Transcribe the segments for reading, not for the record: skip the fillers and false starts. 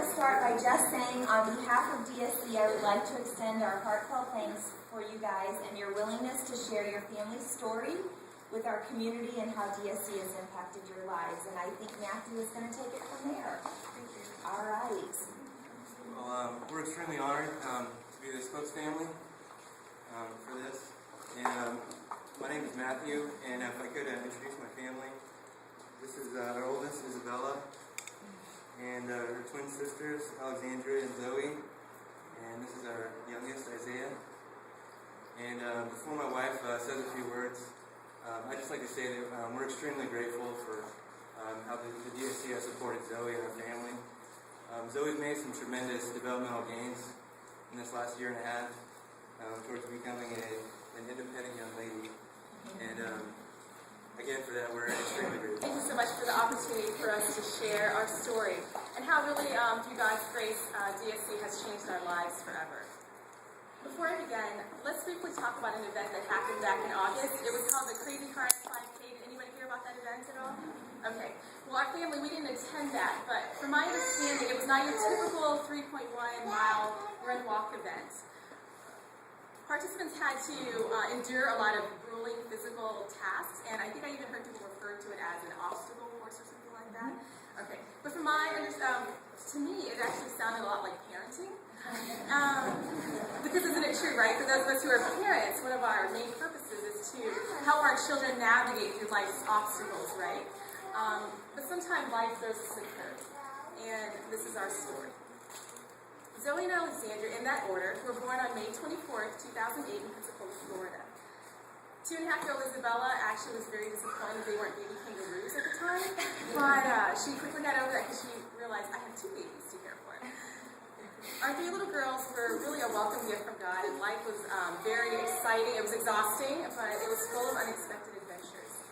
to start by just saying, on behalf of DSC, I would like to extend our heartfelt thanks for you guys and your willingness to share your family's story with our community and how DSC has impacted your lives. And I think Matthew is going to take it from there. Thank you. All right. Well, we're extremely honored to be the Spokes family for this. And my name is Matthew, and if I could introduce my family. This is our oldest, Isabella, and her twin sisters, Alexandra and Zoe, and this is our youngest, Isaiah. And before my wife says a few words, I'd just like to say that we're extremely grateful for how the DSC has supported Zoe and her family. Zoe's made some tremendous developmental gains in this last year and a half towards becoming an independent young lady. And again, for that, we're extremely grateful. Thank you so much for the opportunity for us to share our story and how really, through God's grace, DSC has changed our lives forever. Before I begin, let's briefly talk about an event that happened back in August. It was called the Crazy Car 5K. Did anybody hear about that event at all? Okay. Well, our family, we didn't attend that, but from my understanding, it was not your typical 3.1-mile run-walk event. Participants had to endure a lot of grueling physical tasks, and I think I even heard people refer to it as an obstacle course or something like that. Okay, but from my understanding, to me, it actually sounded a lot like parenting. Because isn't it true, right? For those of us who are parents, one of our main purposes is to help our children navigate through life's obstacles, right? But sometimes life throws us a curve, and this is our story. Zoe and Alexandra, in that order, were born on May 24th, 2008 in Pensacola, Florida. 2.5-year-old Isabella actually was very disappointed they weren't baby kangaroos at the time, but she quickly got over that because she realized I have 2 babies to care for. Our 3 little girls were really a welcome gift from God, and life was very exciting. It was exhausting, but it was full of unexpected adventures.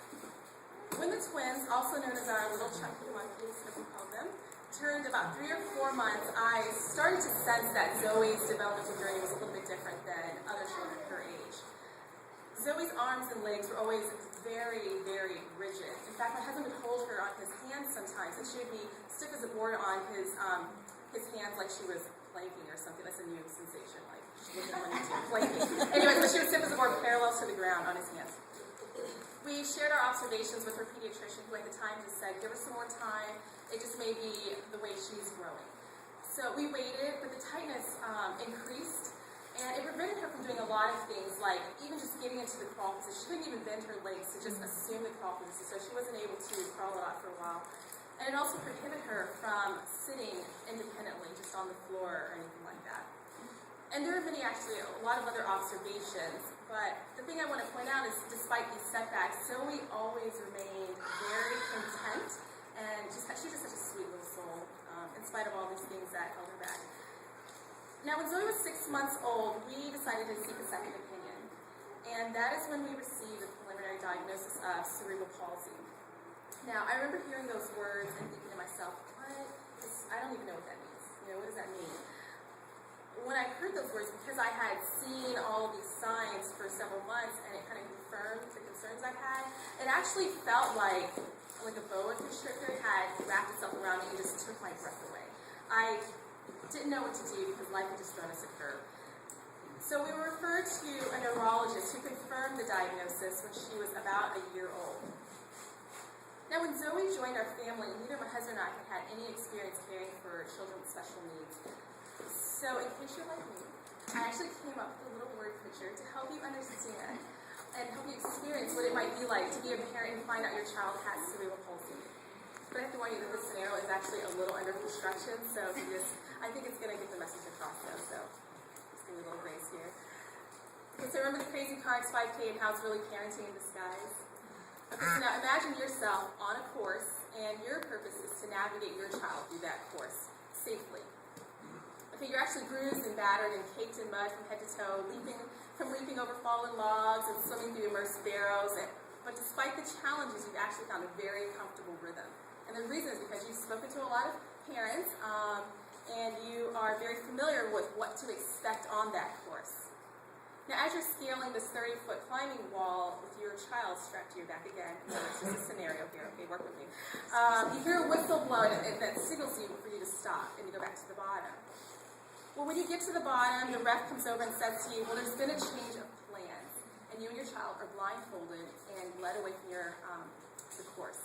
When the twins, also known as our little chunky monkeys, as we call them, turned about 3 or 4 months, I started to sense that Zoe's developmental journey was a little bit different than other children her age. Zoe's arms and legs were always very, very rigid. In fact, my husband would hold her on his hands sometimes, and she would be stiff as a board on his hands like she was planking or something. That's a new sensation, like she wasn't wanting to planking. Anyway, so she was stiff as a board, parallel to the ground on his hands. We shared our observations with her pediatrician, who at the time just said, give her some more time. It just may be the way she's growing. So we waited, but the tightness increased, and it prevented her from doing a lot of things, like even just getting into the crawl position. She couldn't even bend her legs to just assume the crawl position, so she wasn't able to crawl a lot for a while. And it also prohibited her from sitting independently, just on the floor or anything like that. And there are many, actually, a lot of other observations, but the thing I want to point out is, despite these setbacks, Zoe always remained very content, and she's just such a sweet little soul, in spite of all these things that held her back. Now, when Zoe was 6 months old, we decided to seek a second opinion, and that is when we received a preliminary diagnosis of cerebral palsy. Now, I remember hearing those words and thinking to myself, I don't even know what that means. What does that mean? When I heard those words, because I had seen all of these signs for several months, and it kind of confirmed the concerns I had, it actually felt like a boa constrictor had wrapped itself around me and just took my breath away. I didn't know what to do because life had just thrown us a curve. So we were referred to a neurologist who confirmed the diagnosis when she was about a year old. Now, when Zoe joined our family, neither my husband and I had had any experience caring for children with special needs. So, in case you're like me, I actually came up with a little word picture to help you understand and help you experience what it might be like to be a parent and find out your child has cerebral palsy. But I have to warn you that this scenario is actually a little under construction, so I think it's going to get the message across though, so just give me a little grace here. Okay, so remember the Crazy Car 5K and how it's really parenting in disguise? Okay, so now imagine yourself on a course, and your purpose is to navigate your child through that course safely. Okay, you're actually bruised and battered and caked in mud from head to toe, leaping over fallen logs and swimming through immersed barrows. But despite the challenges, you've actually found a very comfortable rhythm. And the reason is because you've spoken to a lot of parents, and you are very familiar with what to expect on that course. Now, as you're scaling this 30-foot climbing wall with your child strapped to your back again, it's just a scenario here, okay, work with me. You hear a whistle blow and that signals you for you to stop and you go back to the bottom. Well, when you get to the bottom, the ref comes over and says to you, well, there's been a change of plans, and you and your child are blindfolded and led away from the course.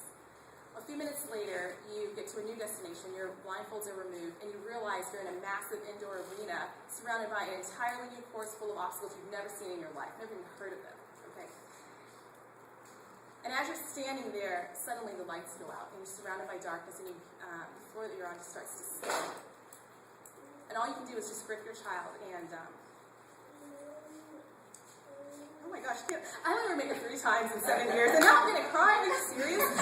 A few minutes later, you get to a new destination, your blindfolds are removed, and you realize you're in a massive indoor arena surrounded by an entirely new course full of obstacles you've never seen in your life, never even heard of them, okay? And as you're standing there, suddenly the lights go out, and you're surrounded by darkness, and the floor that you're on just starts to spin. And all you can do is just grip your child and, oh my gosh, I only remade it 3 times in 7 years, and now I'm going to cry. Are you serious? Okay,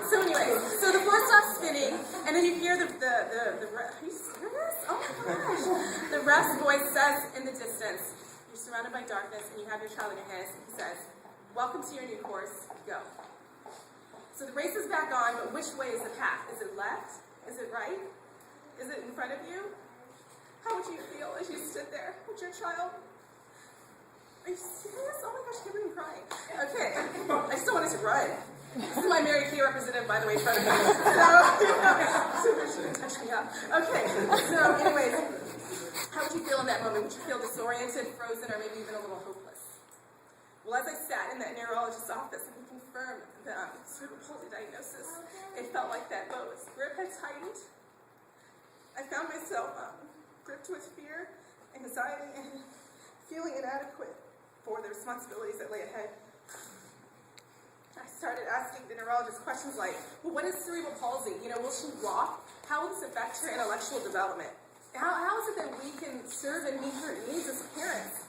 so anyway, so the floor stops spinning, and then you hear the ref, are you serious? Oh my gosh. The ref's voice says in the distance, you're surrounded by darkness, and you have your child in your hands, and he says, welcome to your new course, go. So the race is back on, but which way is the path? Is it left? Is it right? Is it in front of you? How would you feel as you stood there with your child? Are you serious? Oh my gosh, I can't believe I'm crying. Okay, I just don't want it to run. This is my Mary Kay representative, by the way, in front of me. So, touch me up. Okay, so anyways, how would you feel in that moment? Would you feel disoriented, frozen, or maybe even a little hopeless? Well, as I sat in that neurologist's office and he confirmed the cerebral palsy diagnosis, it felt like that boat's grip had tightened. I found myself gripped with fear, anxiety, and feeling inadequate for the responsibilities that lay ahead. I started asking the neurologist questions like, well, what is cerebral palsy? Will she walk? How will this affect her intellectual development? How is it that we can serve and meet her needs as parents?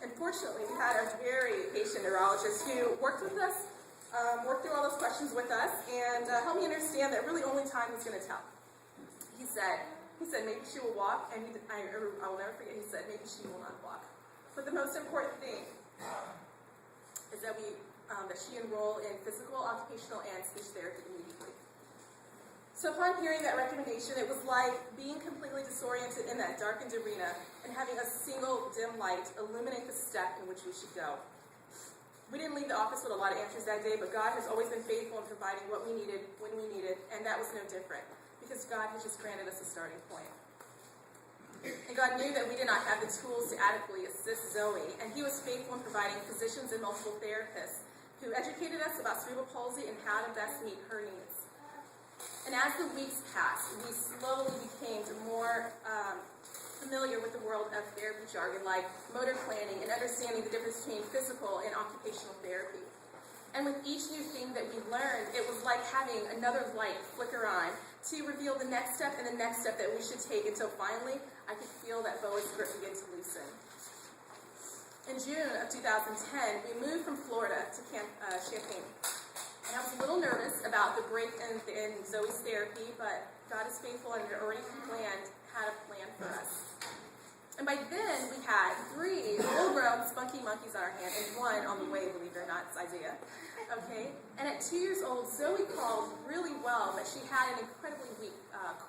And fortunately, we had a very patient neurologist who worked with us, worked through all those questions with us, and helped me understand that really only time was going to tell. He said, maybe she will walk, and I will never forget, he said, maybe she will not walk. But the most important thing is that she enroll in physical, occupational, and speech therapy immediately. So upon hearing that recommendation, it was like being completely disoriented in that darkened arena and having a single dim light illuminate the step in which we should go. We didn't leave the office with a lot of answers that day, but God has always been faithful in providing what we needed when we needed, and that was no different, because God has just granted us a starting point. And God knew that we did not have the tools to adequately assist Zoe, and He was faithful in providing physicians and multiple therapists who educated us about cerebral palsy and how to best meet her needs. And as the weeks passed, we slowly became more familiar with the world of therapy jargon like motor planning and understanding the difference between physical and occupational therapy. And with each new thing that we learned, it was like having another light flicker on to reveal the next step and the next step that we should take until finally I could feel that Boa's grip begin to loosen. In June of 2010, we moved from Florida to Champaign. And I was a little nervous about the break in Zoe's therapy, but God is faithful and had already had a plan for us. And by then, we had 3 full-grown spunky monkeys on our hand, and 1 on the way, believe it or not, it's Isaiah. Okay? And at 2 years old, Zoe crawled really well, but she had an incredibly weak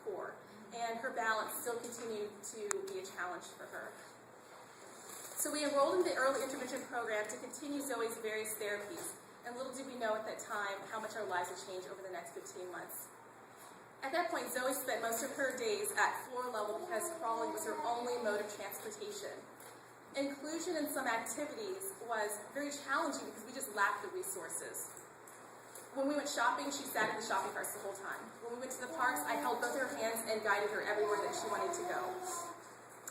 core, and her balance still continued to be a challenge for her. So we enrolled in the early intervention program to continue Zoe's various therapies, and little did we know at that time how much our lives would change over the next 15 months. At that point, Zoe spent most of her days at floor level because crawling was her only mode of transportation. Inclusion in some activities was very challenging because we just lacked the resources. When we went shopping, she sat in the shopping carts the whole time. When we went to the parks, I held both her hands and guided her everywhere that she wanted to go.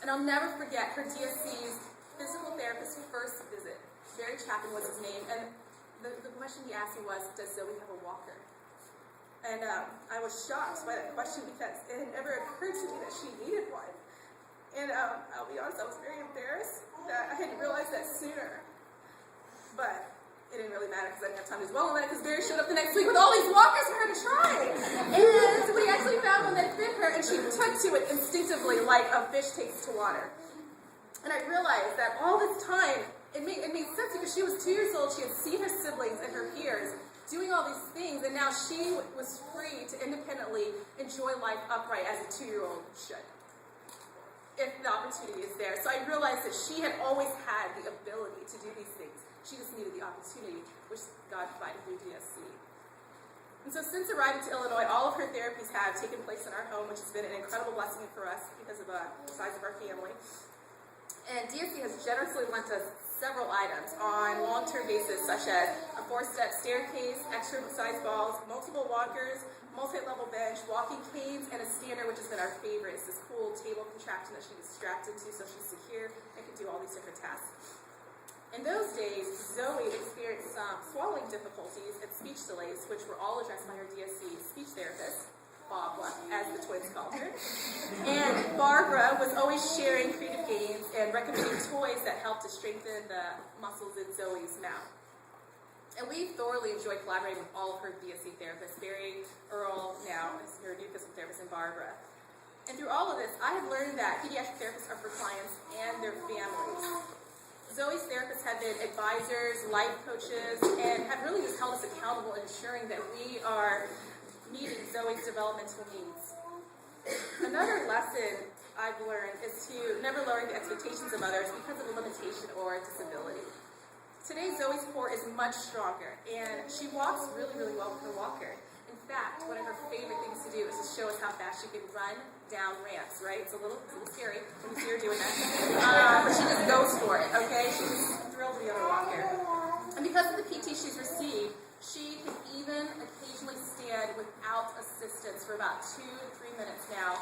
And I'll never forget her DSC's physical therapist's first visit. Barry Chapman was his name, and the question he asked me was, does Zoe have a walker? And I was shocked by that question because it had never occurred to me that she needed one. And I'll be honest, I was very embarrassed that I hadn't realized that sooner. But it didn't really matter because I didn't have time to dwell on that because Barry showed up the next week with all these walkers for her to try. And we actually found one that fit her, and she took to it instinctively like a fish takes to water. And I realized that all this time, it made sense because she was 2 years old, she had seen her siblings and her peers doing all these things, and now she was free to independently enjoy life upright as a 2-year-old should. if the opportunity is there. So I realized that she had always had the ability to do these things. She just needed the opportunity, which God provided through DSC. And so since arriving to Illinois, all of her therapies have taken place in our home, which has been an incredible blessing for us because of the size of our family. And DSC has generously lent us several items on a long-term basis, such as a 4-step staircase, exercise balls, multiple walkers, multi-level bench, walking canes, and a stander, which has been our favorite. It's this cool table contraption that she was strapped into so she's secure and can do all these different tasks. In those days, Zoe experienced some swallowing difficulties and speech delays, which were all addressed by her DSC speech therapist, Barbara, as the twins called her. And Barbara was always sharing creative games and recommending toys that helped to strengthen the muscles in Zoe's mouth. And we thoroughly enjoyed collaborating with all of her DSC therapists, Barry, Earl, now is her new physical therapist, and Barbara. And through all of this, I have learned that pediatric therapists are for clients and their families. Zoe's therapists have been advisors, life coaches, and have really just held us accountable in ensuring that we are meeting Zoe's developmental needs. Another lesson I've learned is to never lower the expectations of others because of a limitation or a disability. Today, Zoe's core is much stronger, and she walks really, really well with her walker. In fact, one of her favorite things to do is to show us how fast she can run down ramps, right? It's a little scary when you see her doing that. But she just goes for it, okay? She's thrilled to be on a walker. And because of the PT she's received, she can even occasionally stand without assistance for about 2 to 3 minutes now.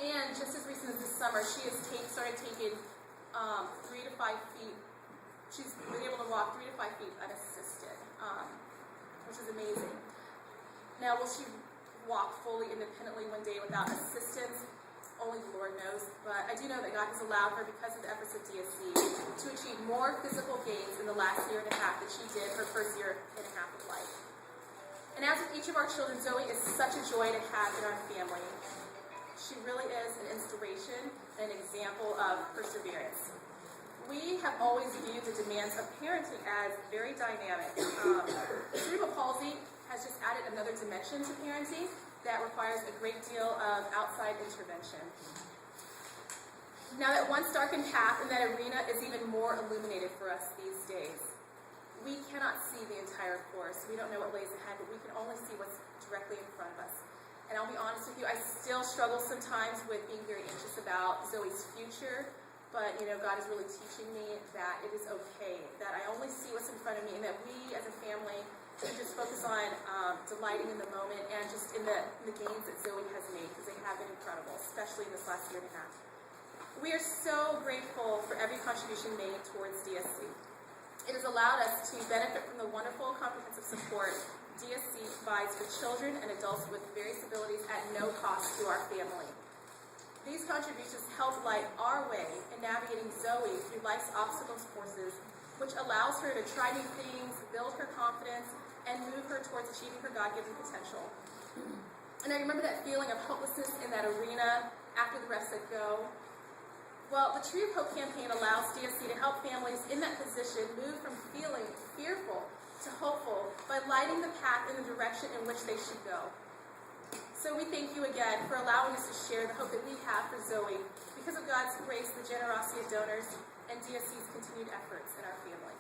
And just as recent as this summer, she has started taking 3 to 5 feet. She's been able to walk 3 to 5 feet unassisted, which is amazing. Now, will she walk fully independently one day without assistance? Only the Lord knows. But I do know that God has allowed her, because of the efforts of DSC, to achieve more physical gains in the last 1.5 years than she did her first 1.5 years of life. And as with each of our children, Zoe is such a joy to have in our family. She really is an inspiration and an example of perseverance. We have always viewed the demands of parenting as very dynamic. Cerebral palsy has just added another dimension to parenting that requires a great deal of outside intervention. Now that once darkened path in that arena is even more illuminated for us these days. We cannot see the entire course. We don't know what lays ahead, but we can only see what's directly in front of us. And I'll be honest with you, I still struggle sometimes with being very anxious about Zoe's future. But, God is really teaching me that it is okay, that I only see what's in front of me, and that we as a family should just focus on delighting in the moment and just in the gains that Zoe has made, because they have been incredible, especially in this last 1.5 years. We are so grateful for every contribution made towards DSC. It has allowed us to benefit from the wonderful comprehensive support DSC provides for children and adults with various abilities at no cost to our family. These contributions help light our way in navigating Zoe through life's obstacles courses, which allows her to try new things, build her confidence, and move her towards achieving her God-given potential. And I remember that feeling of hopelessness in that arena after the rest said go. Well, the Tree of Hope campaign allows DSC to help families in that position move from feeling fearful to hopeful by lighting the path in the direction in which they should go. So we thank you again for allowing us to share the hope that we have for Zoe because of God's grace, the generosity of donors, and DSC's continued efforts in our family.